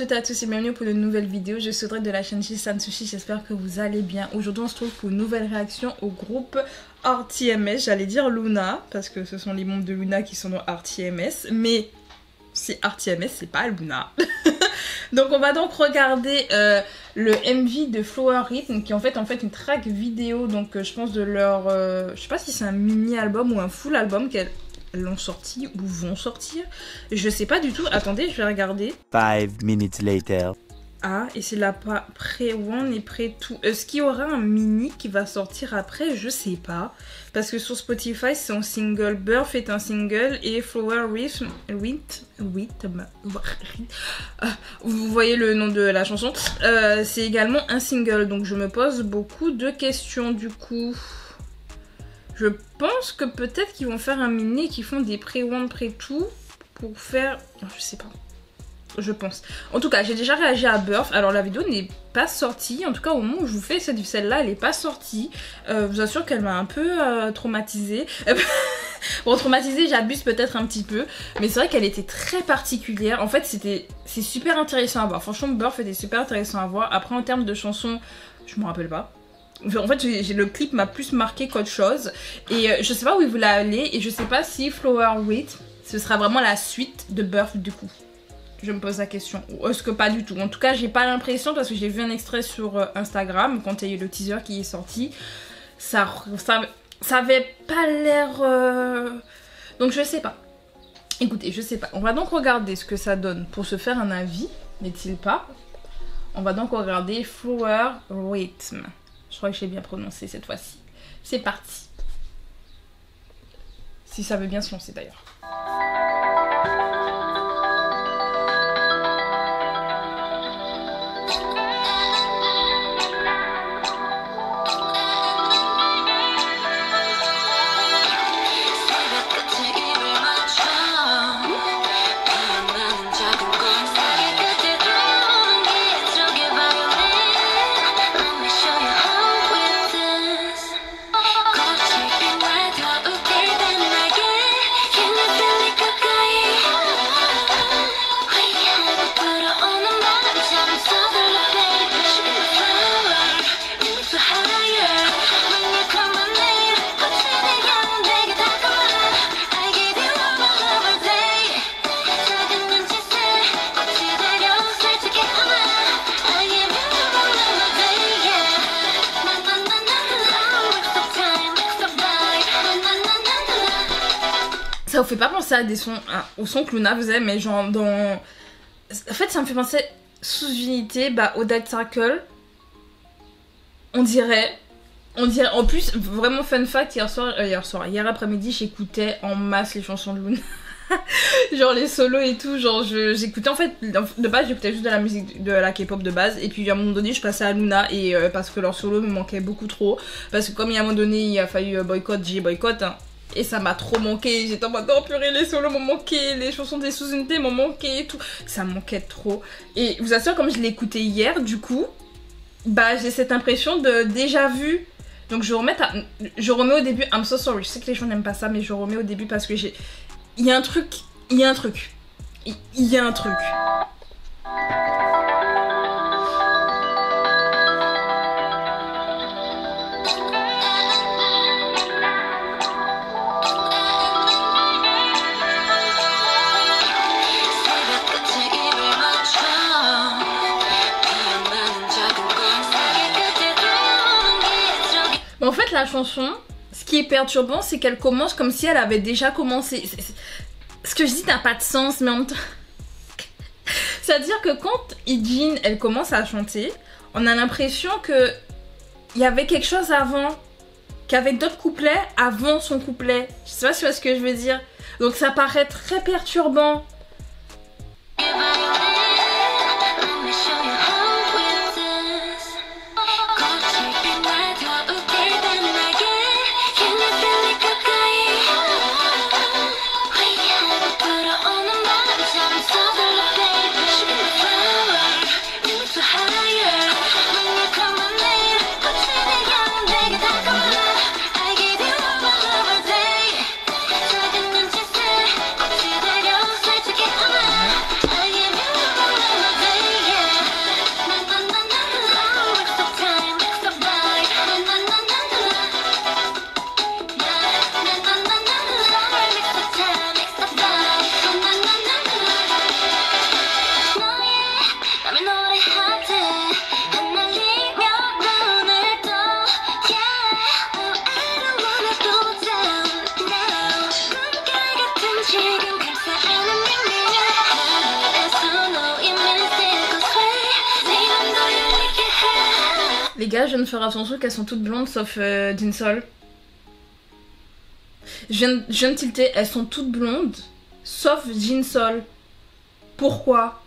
toutes et à tous et bienvenue pour une nouvelle vidéo. Je suis Audrey de la chaîne Sansushi, j'espère que vous allez bien. Aujourd'hui on se trouve pour une nouvelle réaction au groupe RTMS. J'allais dire Luna parce que ce sont les membres de Luna qui sont dans RTMS, mais c'est RTMS, c'est pas Luna. Donc on va donc regarder le MV de Flower Rhythm qui est en fait une track vidéo, donc je pense de leur je sais pas si c'est un mini album ou un full album qu'elles l'ont sorti ou vont sortir, je sais pas du tout. Attendez, je vais regarder. 5 minutes later. Ah, et c'est la pré-one et pré-two. Est-ce qu'il y aura un mini qui va sortir après? Je sais pas. Parce que sur Spotify, c'est un single. Birth est un single et Flower Rhythm. Vous voyez le nom de la chanson. C'est également un single. Donc je me pose beaucoup de questions du coup. Je pense que peut-être qu'ils vont faire un mini, qu'ils font des pré-one, pré-two pour faire... Non, je sais pas. Je pense. En tout cas, j'ai déjà réagi à Birth. Alors la vidéo n'est pas sortie. En tout cas, au moment où je vous fais celle-là, elle n'est pas sortie. Je vous assure qu'elle m'a un peu traumatisée. Bon, traumatisée, j'abuse peut-être un petit peu. Mais c'est vrai qu'elle était très particulière. En fait, c'est super intéressant à voir. Franchement, Birth était super intéressant à voir. Après, en termes de chansons, je me rappelle pas. En fait, le clip m'a plus marqué qu'autre chose. Et je sais pas où il voulait aller. Et je sais pas si Flower Rhythm, ce sera vraiment la suite de Birth du coup. Je me pose la question. Ou est-ce que pas du tout? En tout cas, j'ai pas l'impression parce que j'ai vu un extrait sur Instagram quand il y a eu le teaser qui est sorti. Ça avait pas l'air... Donc je sais pas. Écoutez, je sais pas. On va donc regarder ce que ça donne pour se faire un avis. N'est-il pas? On va donc regarder Flower Rhythm. Je crois que j'ai bien prononcé cette fois-ci. C'est parti. Si ça veut bien se lancer d'ailleurs. Ça vous fait pas penser à des sons, au son que Luna faisait, mais genre dans... En fait, ça me fait penser sous unité, au Dead Circle. On dirait... En plus, vraiment fun fact, hier après-midi, j'écoutais en masse les chansons de Luna. Genre les solos et tout, genre j'écoutais en fait, de base j'écoutais juste de la musique de la K-pop de base, et puis à un moment donné je passais à Luna, et parce que leur solo me manquait beaucoup trop, parce que comme il y a un moment donné il a fallu j'ai boycott, hein, et ça m'a trop manqué, j'étais en mode oh purée, les solos m'ont manqué, les chansons des sous-unités m'ont manqué et tout, ça me manquait trop, et je vous assure comme je l'ai écouté hier du coup, j'ai cette impression de déjà vu. Donc je remets au début, I'm so sorry, je sais que les gens n'aiment pas ça, mais je remets au début parce que il y a un truc. Mais en fait, la chanson, ce qui est perturbant, c'est qu'elle commence comme si elle avait déjà commencé. Ce que je dis n'a pas de sens, mais en même temps... C'est-à-dire que quand Ijin, elle commence à chanter, on a l'impression que il y avait quelque chose avant, qu'avec d'autres couplets avant son couplet. Je sais pas si tu vois ce que je veux dire. Donc ça paraît très perturbant. Les gars, je viens de faire attention qu'elles sont toutes blondes sauf Jinsol. Je viens de tilter, elles sont toutes blondes sauf Jinsol. Pourquoi?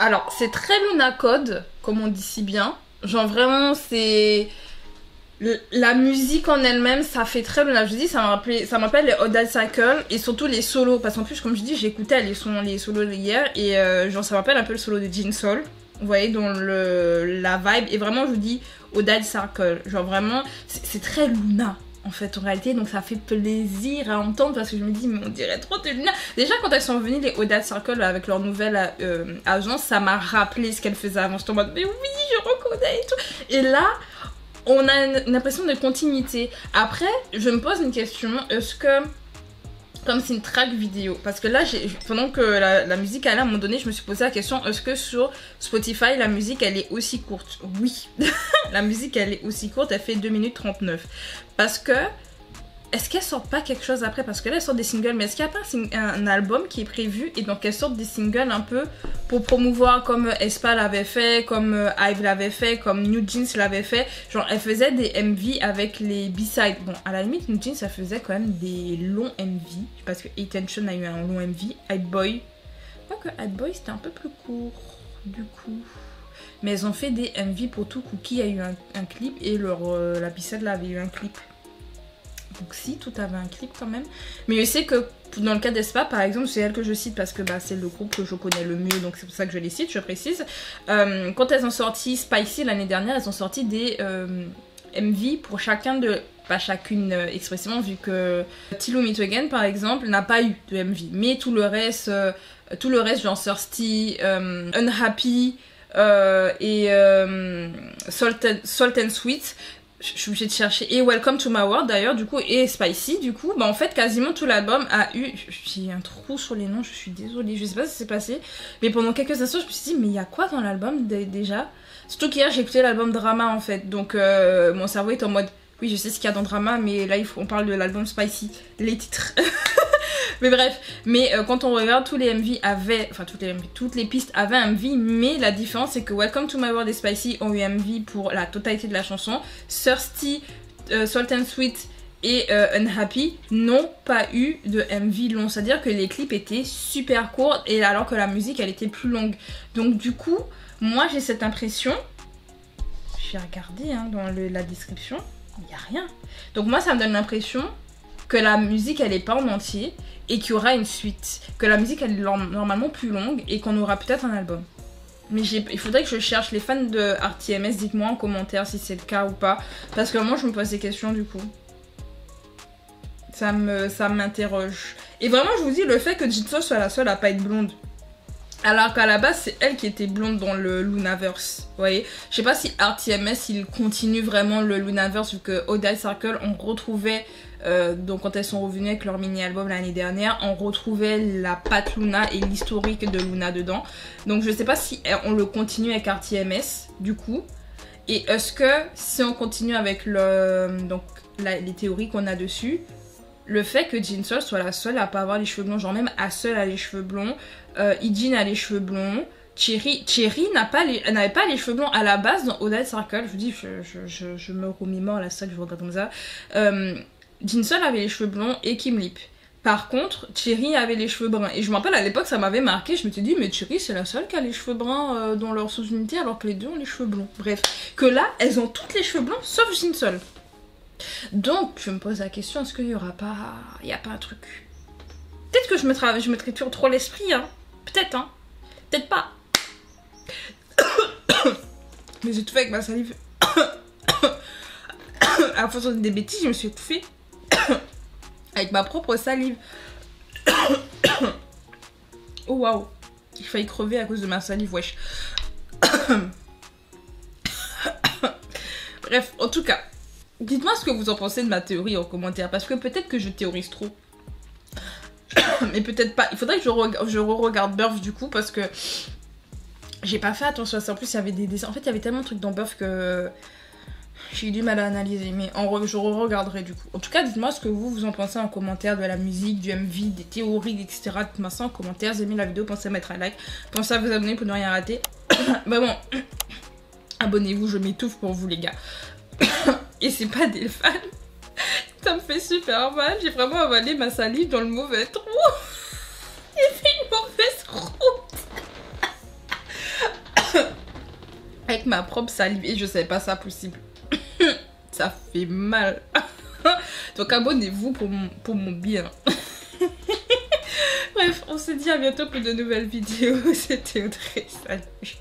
Alors, c'est très Luna Code, comme on dit si bien. Genre vraiment, c'est... La musique en elle-même, ça fait très Luna. Je dis, ça m'appelle les Odd Cycle et surtout les solos. Parce qu'en plus, comme je dis, j'écoutais les solos hier et genre ça m'appelle un peu le solo de Jinsol. Vous voyez, dans la vibe. Et vraiment, je vous dis Odd Cycle. Genre vraiment, c'est très Luna. En fait, en réalité, donc ça fait plaisir à entendre parce que je me dis, mais on dirait trop de Luna. Déjà, quand elles sont venues, les Odd Circle avec leur nouvelle agence, ça m'a rappelé ce qu'elles faisaient avant. J'étais en mode, mais oui, je reconnais et tout. Et là, on a une impression de continuité. Après, je me pose une question, est-ce que, comme c'est une track vidéo, parce que là, pendant que la musique allait à un moment donné, je me suis posé la question, est-ce que sur Spotify, la musique, elle est aussi courte? Oui, la musique, elle est aussi courte, elle fait 2 minutes 39. Parce que, est-ce qu'elle sort pas quelque chose après? Parce que là, elle sort des singles, mais est-ce qu'il n'y a pas un album qui est prévu et donc elle sort des singles un peu pour promouvoir comme Aespa l'avait fait, comme Ive l'avait fait, comme New Jeans l'avait fait. Genre, elle faisait des MV avec les B-sides. Bon, à la limite, New Jeans, ça faisait quand même des longs MV. Parce que Attention a eu un long MV. Hype Boy. Pas que Hype Boy, c'était un peu plus court, du coup. Mais elles ont fait des MV pour tout. Cookie a eu un clip et la B-side là avait eu un clip. Donc si, tout avait un clip quand même. Mais je sais que dans le cas d'Aespa, par exemple, c'est elle que je cite parce que bah, c'est le groupe que je connais le mieux. Donc c'est pour ça que je les cite, je précise. Quand elles ont sorti Spicy l'année dernière, elles ont sorti des MV pour chacun de... Pas chacune expressément, vu que Till We Meet Again, par exemple, n'a pas eu de MV. Mais tout le reste genre Thirsty, Unhappy et Salt and Sweet... Je suis obligée de chercher. Et Welcome to My World d'ailleurs, du coup, et Spicy, du coup, bah en fait, quasiment tout l'album a eu. J'ai un trou sur les noms, je suis désolée, je sais pas ce qui s'est passé. Mais pendant quelques instants, je me suis dit, mais il y a quoi dans l'album déjà? Surtout qu'hier, j'ai écouté l'album Drama en fait, donc mon cerveau est en mode, oui, je sais ce qu'il y a dans Drama, mais là, on parle de l'album Spicy, les titres. Mais bref, quand on regarde, tous les MV avaient, enfin toutes les pistes avaient un MV, mais la différence c'est que Welcome to My World et Spicy ont eu MV pour la totalité de la chanson. Thirsty, Salt and Sweet et Unhappy n'ont pas eu de MV long, c'est-à-dire que les clips étaient super courts et alors que la musique elle était plus longue. Donc du coup, moi j'ai cette impression, j'ai regardé dans la description, il n'y a rien. Donc moi ça me donne l'impression que la musique elle est pas en entier et qu'il y aura une suite, que la musique elle est normalement plus longue et qu'on aura peut-être un album. Mais il faudrait que je cherche. Les fans de RTMS, dites-moi en commentaire si c'est le cas ou pas, parce que moi je me pose des questions du coup. Ça m'interroge. Et vraiment je vous dis, le fait que Jisoo soit la seule à pas être blonde, alors qu'à la base c'est elle qui était blonde dans le Lunaverse, vous voyez. Je sais pas si RTMS il continue vraiment le Lunaverse, vu que Odd Circle on retrouvait donc quand elles sont revenues avec leur mini-album l'année dernière, on retrouvait la patte Luna et l'historique de Luna dedans. Donc je sais pas si on le continue avec RTMS du coup. Et est-ce que si on continue avec les théories qu'on a dessus, le fait que Jinsol soit la seule à pas avoir les cheveux blonds, genre même Hassel a les cheveux blonds, Ijin a les cheveux blonds, Cherry n'avait pas les cheveux blonds à la base dans Odd Circle. Je vous dis, je me remémore la salle, je regarde comme ça. Jinsol avait les cheveux blonds et Kim Lip. Par contre, Cherry avait les cheveux bruns. Et je me rappelle à l'époque, ça m'avait marqué. Je me suis dit, mais Cherry, c'est la seule qui a les cheveux bruns dans leur sous-unité, alors que les deux ont les cheveux blonds. Bref, que là, elles ont toutes les cheveux blancs, sauf Jinsol. Donc, je me pose la question, est-ce qu'il y aura pas... Il n'y a pas un truc... Peut-être que je mettrai toujours trop l'esprit, hein. Peut-être, hein. Peut-être pas. Mais j'ai tout fait avec ma salive. À force de des bêtises, je me suis étouffée. Avec ma propre salive. Oh waouh. J'ai failli crever à cause de ma salive, wesh. Bref, en tout cas, dites-moi ce que vous en pensez de ma théorie en commentaire. Parce que peut-être que je théorise trop. Mais peut-être pas. Il faudrait que je re-regarde Birth du coup. Parce que j'ai pas fait attention à ça. En plus, il y avait des dessins. En fait, il y avait tellement de trucs dans Birth que... j'ai eu du mal à analyser, mais je regarderai du coup. En tout cas, dites-moi ce que vous en pensez en commentaire de la musique, du MV, des théories, etc. Dites-moi ça en commentaire. Si vous aimez la vidéo, pensez à mettre un like. Pensez à vous abonner pour ne rien rater. Bah bon, abonnez-vous, je m'étouffe pour vous les gars. Et c'est pas des fans. Ça me fait super mal. J'ai vraiment avalé ma salive dans le mauvais trou. J'ai fait une mauvaise route. Avec ma propre salive. Et je savais pas ça possible. Ça fait mal. Donc abonnez-vous pour mon bien. Bref, on se dit à bientôt pour de nouvelles vidéos. C'était Audrey, salut.